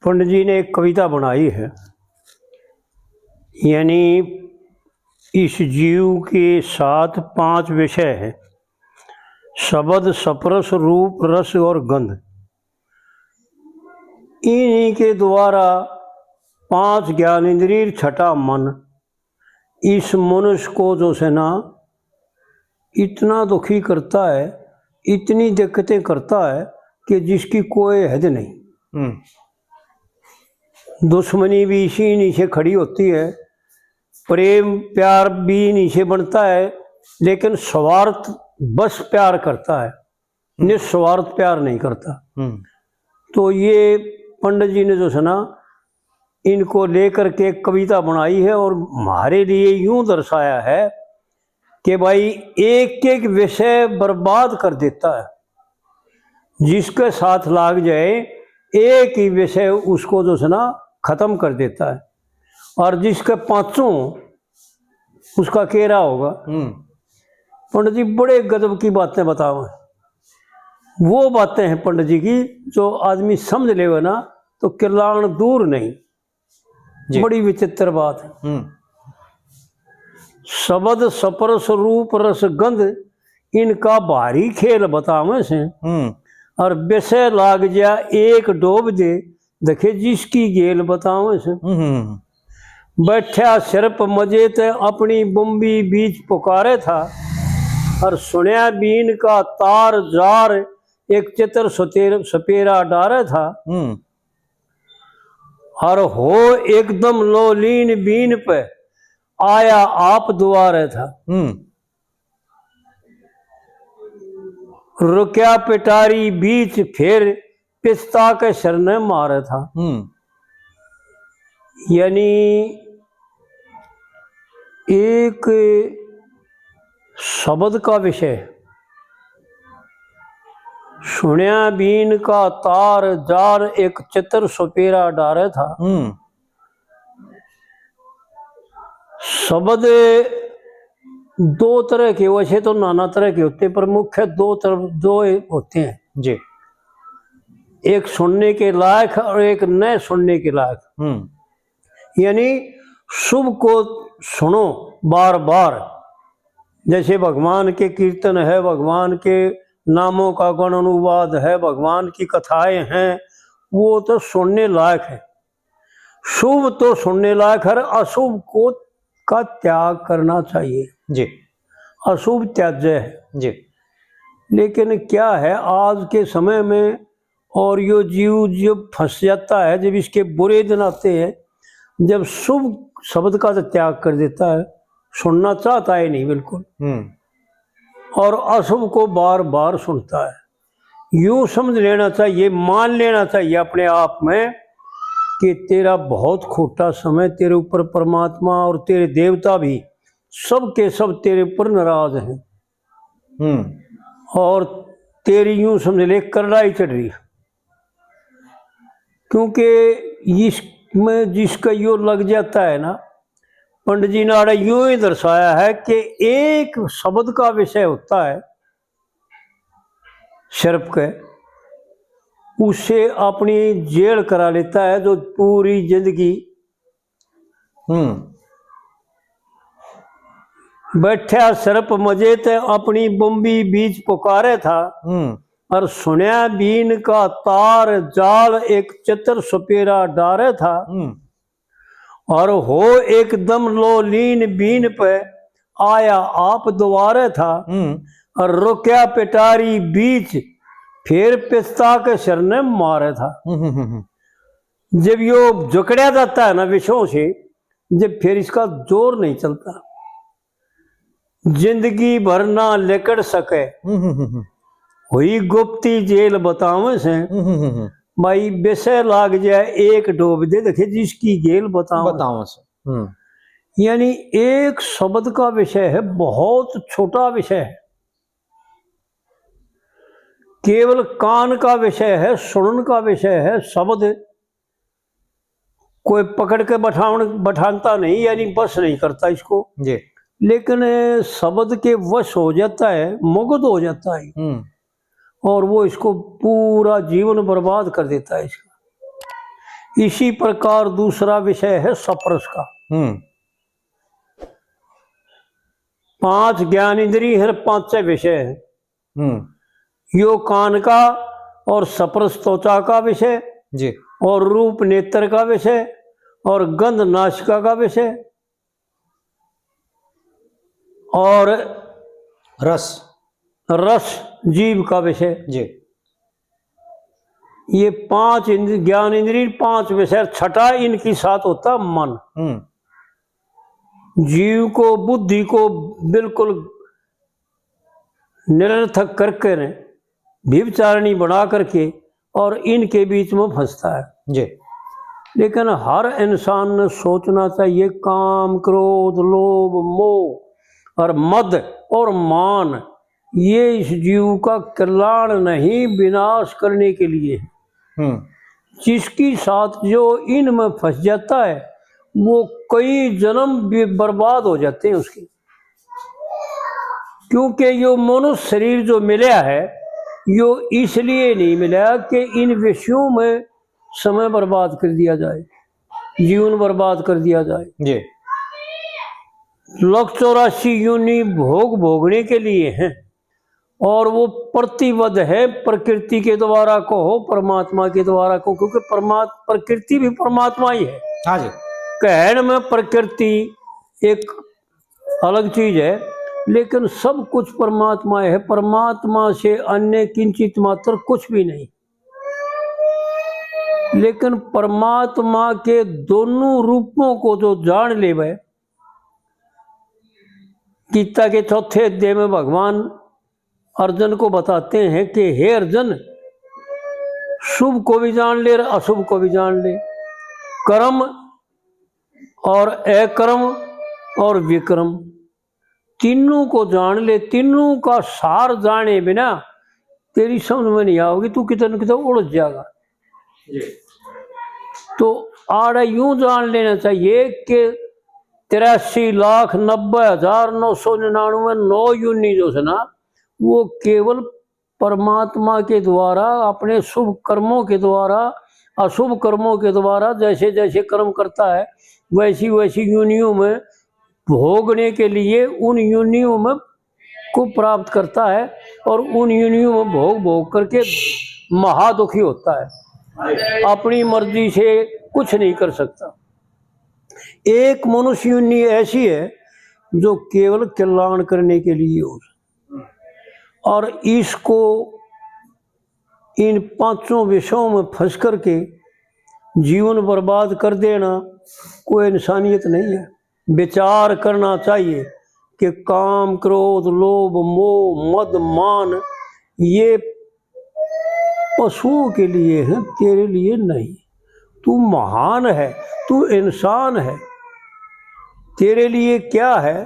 पंडित जी ने एक कविता बनाई है, यानी इस जीव के साथ 5 विषय है: शब्द, स्पर्श, रूप, रस और गंध। इन्हीं के द्वारा 5 ज्ञानेंद्रिय, छठा मन, इस मनुष्य को जो है ना इतना दुखी करता है, इतनी दिक्कतें करता है कि जिसकी कोई हद नहीं। दुश्मनी भी इसी नीचे खड़ी होती है, प्रेम प्यार भी नीचे बनता है, लेकिन स्वार्थ बस प्यार करता है, निस्वार्थ प्यार नहीं करता। तो ये पंडित जी ने जो है ना इनको लेकर के एक कविता बनाई है और हमारे लिए यूं दर्शाया है कि भाई एक एक विषय बर्बाद कर देता है, जिसके साथ लाग जाए एक ही विषय उसको जो है ना खत्म कर देता है, और जिसके 5 उसका केरा होगा। पंडित जी बड़े गजब की बातें बताओ, वो बातें हैं पंडित जी की जो आदमी समझ लेगा ना तो किलाण दूर नहीं। बड़ी विचित्र बात है। शब्द, स्पर्श, रूप, रस, गंध, इनका भारी खेल बतावे से, और विषय लाग जा एक डोब दे, देखे जिसकी गेल बतावे से। बैठा सिर्फ मजे ते अपनी बम्बी बीच पुकारे था, और सुनिया बीन का तार जार एक चित्र सपेरा डारे था। और हो एकदम लोलीन बीन पे आया आप दुआरे था। रुकया पिटारी बीच फिर पिस्ता के सिर ने मारे था। यानी एक शब्द का विषय, सुनिया बीन का तार जार एक चित्र सपेरा डारे था। शब्द 2 तरह के, वैसे तो नाना तरह के होते हैं, पर मुख्य 2 होते हैं जी। एक सुनने के लायक और एक न सुनने के लायक। यानी शुभ को सुनो बार बार, जैसे भगवान के कीर्तन है, भगवान के नामों का गण अनुवाद है, भगवान की कथाएं हैं, वो तो सुनने लायक है। शुभ तो सुनने लायक है, अशुभ को का त्याग करना चाहिए जी। अशुभ त्याज्य है जी। लेकिन क्या है आज के समय में, और यो जीव जब फंस जाता है, जब इसके बुरे दिन आते हैं, जब शुभ शब्द का तो त्याग कर देता है, सुनना चाहता है नहीं बिल्कुल, और अशुभ को बार बार सुनता है। यूं समझ लेना चाहिए, मान लेना चाहिए अपने आप में कि तेरा बहुत खोटा समय, तेरे ऊपर परमात्मा और तेरे देवता भी सब के सब तेरे ऊपर नाराज हैं। और तेरी यूं समझ ले करड़ाई चढ़ रही, क्योंकि इसमें जिसका यो लग जाता है ना, पंडित जी ने यूं ही दर्शाया है कि एक शब्द का विषय होता है सिर्फ के, उससे अपनी जेल करा लेता है जो पूरी जिंदगी। बैठा सिर्फ मजे ते अपनी बम्बी बीच पुकारे था, और सुनिया बीन का तार जाल एक चित्र सपेरा डारे था। और हो एकदम लोलीन बीन पे आया आप दुआरे था, और रुकया पिटारी बीच फिर पिस्ता के सिर ने मारे था। जब यो झुकड़ा जाता है ना विषयों से, जब फिर इसका जोर नहीं चलता, जिंदगी भर ना लेकर सके, हुई गुप्ती जेल बतावे से। भाई विषय लाग जाए एक डोब दे, देखे जिसकी गेल बताओ से। यानी एक शब्द का विषय है, बहुत छोटा विषय है, केवल कान का विषय है, सुनन का विषय है। शब्द कोई पकड़ के बैठाता नहीं, यानी बस नहीं करता इसको जी। लेकिन शब्द के वश हो जाता है, मुग्ध हो जाता है, और वो इसको पूरा जीवन बर्बाद कर देता है इसका। इसी प्रकार दूसरा विषय है सप्रस का। 5 ज्ञान इंद्रिय है, 5 विषय है। यो कान का और सप्रस त्वचा का विषय जी, और रूप नेत्र का विषय, और गंध नासिका का विषय, और रस जीव का विषय जी। ये 5 ज्ञान इंद्रिय, 5 विषय। छठा इनकी साथ होता मन। जीव को, बुद्धि को बिल्कुल निरर्थक करके व्यभिचारिणी बना करके और इनके बीच में फंसता है जी। लेकिन हर इंसान ने सोचना चाहिए, काम, क्रोध, लोभ, मोह और मद और मान, ये इस जीव का कल्याण नहीं, विनाश करने के लिए है। जिसकी साथ जो इनमें फंस जाता है वो कई जन्म भी बर्बाद हो जाते हैं उसके। क्योंकि यो मनुष्य शरीर जो मिला है यो इसलिए नहीं मिला कि इन विषयों में समय बर्बाद कर दिया जाए, जीवन बर्बाद कर दिया जाए जी। 184 योनि भोग भोगने के लिए हैं, और वो प्रतिबद्ध है प्रकृति के द्वारा कहो, परमात्मा के द्वारा कहो, क्योंकि प्रकृति भी परमात्मा ही है। हाँ जी। कहने में प्रकृति एक अलग चीज है, लेकिन सब कुछ परमात्मा है। परमात्मा से अन्य किंचित मात्र कुछ भी नहीं। लेकिन परमात्मा के दोनों रूपों को जो जान ले वह, गीता के 4 अध्याय में भगवान अर्जुन को बताते हैं कि हे अर्जुन, शुभ को भी जान ले, अशुभ को भी जान ले, कर्म और अकर्म और विक्रम, तीनों को जान ले। तीनों का सार जाने बिना तेरी समझ में नहीं आओगी, तू कितने कितने उड़ जाएगा। तो आड़ा यूं जान लेना चाहिए कि 83,90,999 योनि जो है ना, वो केवल परमात्मा के द्वारा, अपने शुभ कर्मों के द्वारा, अशुभ कर्मों के द्वारा जैसे जैसे कर्म करता है वैसी वैसी योनियों में भोगने के लिए उन योनियों में को प्राप्त करता है, और उन योनियों में भोग भोग करके महादुखी होता है, अपनी मर्जी से कुछ नहीं कर सकता। एक मनुष्य योनि ऐसी है जो केवल कल्याण करने के लिए हो, और इसको इन 5 विषयों में फंस करके जीवन बर्बाद कर देना कोई इंसानियत नहीं है। विचार करना चाहिए कि काम, क्रोध, लोभ, मोह, मद, मान ये पशुओं के लिए है, तेरे लिए नहीं। तू महान है, तू इंसान है, तेरे लिए क्या है?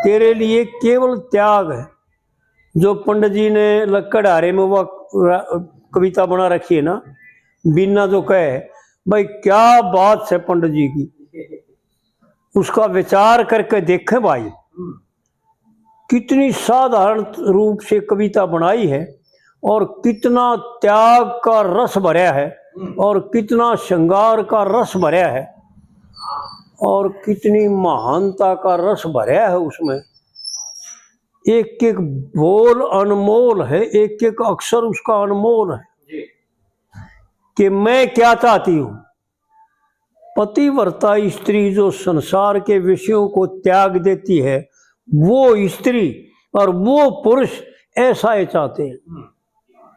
तेरे लिए केवल त्याग है। जो पंडित जी ने लक्कड़हारे में वो कविता बना रखी है ना, बिना जो कहे, भाई क्या बात है पंडित जी की, उसका विचार करके देखे भाई, कितनी साधारण रूप से कविता बनाई है, और कितना त्याग का रस भरा है, और कितना श्रृंगार का रस भरा है, और कितनी महानता का रस भरा है उसमें। एक एक बोल अनमोल है, एक एक अक्षर उसका अनमोल है। कि मैं क्या चाहती हूं, पतिव्रता स्त्री जो संसार के विषयों को त्याग देती है, वो स्त्री और वो पुरुष ऐसा ही चाहते हैं।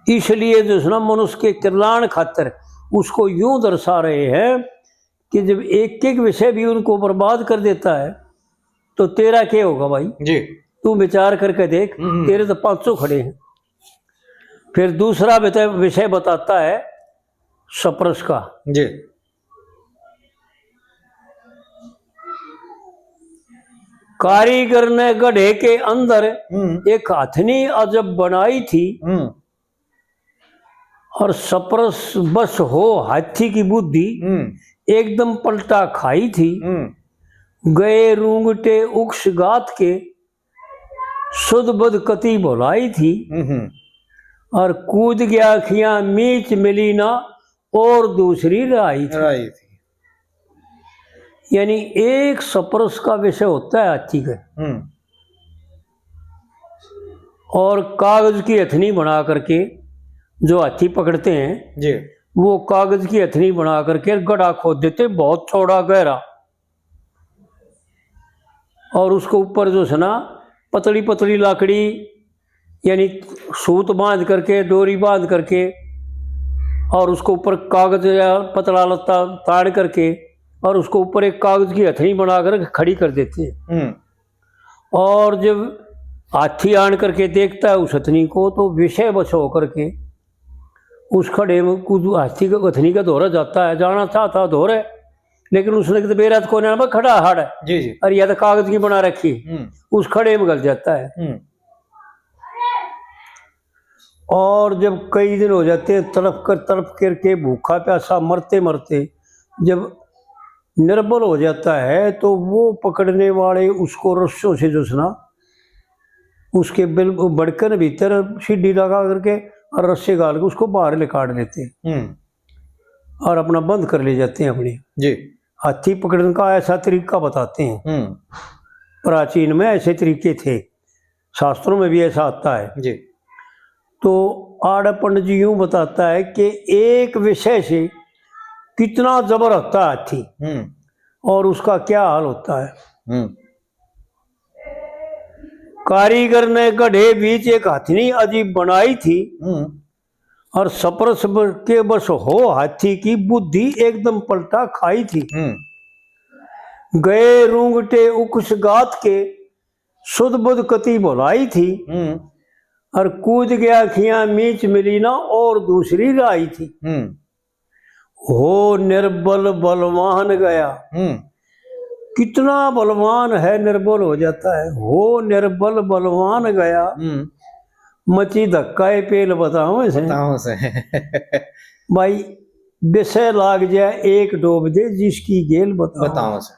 इसलिए जो है ना, मनुष्य के कल्याण खातिर उसको यूं दर्शा रहे हैं कि जब एक एक विषय भी उनको बर्बाद कर देता है तो तेरा क्या होगा भाई जी? तू विचार करके देख, तेरे तो 500 खड़े हैं। फिर दूसरा विषय बताता है सप्रस का जी। कारीगर ने गड्ढे के अंदर एक हथनी अजब बनाई थी, और सप्रस बस हो हाथी की बुद्धि एकदम पलटा खाई थी। गए रूंगटे उक्ष गात के सुध बुध कति भुलाई थी, और कूद गया खिया मीच मिली ना और दूसरी राई थी। राई थी। यानी एक सपरस का विषय होता है हाथी का, और कागज की हथनी बना करके जो हाथी पकड़ते हैं जी, वो कागज की हथनी बना करके गड्ढा खोद देते, बहुत चौड़ा गहरा, और उसके ऊपर जो है ना पतली पतली लाकड़ी यानी सूत बांध करके, डोरी बांध करके, और उसके ऊपर कागज या पतला लत्ता ताड़ करके, और उसके ऊपर एक कागज की हथनी बनाकर खड़ी कर देते हैं। और जब हाथी आन करके देखता है उस हथनी को, तो विषय बस होकर के उस खड़े में कुछ हाथी का हथनी का दौरा जाता है, जाना चाहता दौरे, लेकिन उसने तो बेरात कोने में खड़ा हाड़ है जी जी, और या तो कागज की बना रखी, उस खड़े में गल जाता है। और जब कई दिन हो जाते हैं तड़प करके भूखा प्यासा मरते मरते जब निर्बल हो जाता है, तो वो पकड़ने वाले उसको रस्सों से जो सुना उसके बिल्कुल बड़कन भीतर सीढ़ी लगा करके और रस्से गाल के उसको बाहर ले काट लेते हैं और अपना बंद कर ले जाते हैं अपने। जी, हाथी पकड़ने का ऐसा तरीका बताते हैं। प्राचीन में ऐसे तरीके थे, शास्त्रों में भी ऐसा आता है जी। तो आड़ पंडित जी यूं बताता है कि एक विषय से कितना जबर होता है हाथी और उसका क्या हाल होता है। कारीगर ने गड्ढे बीच एक हथनी अजीब बनाई थी और सपरस के बस हो हाथी की बुद्धि एकदम पलटा खाई थी। गए रूंगटे उकुश गात के सुध बुध कति बुलाई थी और कूद गया खिया मीच मिली ना और दूसरी राई थी। हो निर्बल बलवान गया, कितना बलवान है निर्बल हो जाता है। हो निर्बल बलवान गया, मची धक्काए पेल बताओ से भाई विषय लाग जाए एक डूब दे जिसकी गेल बताओ से।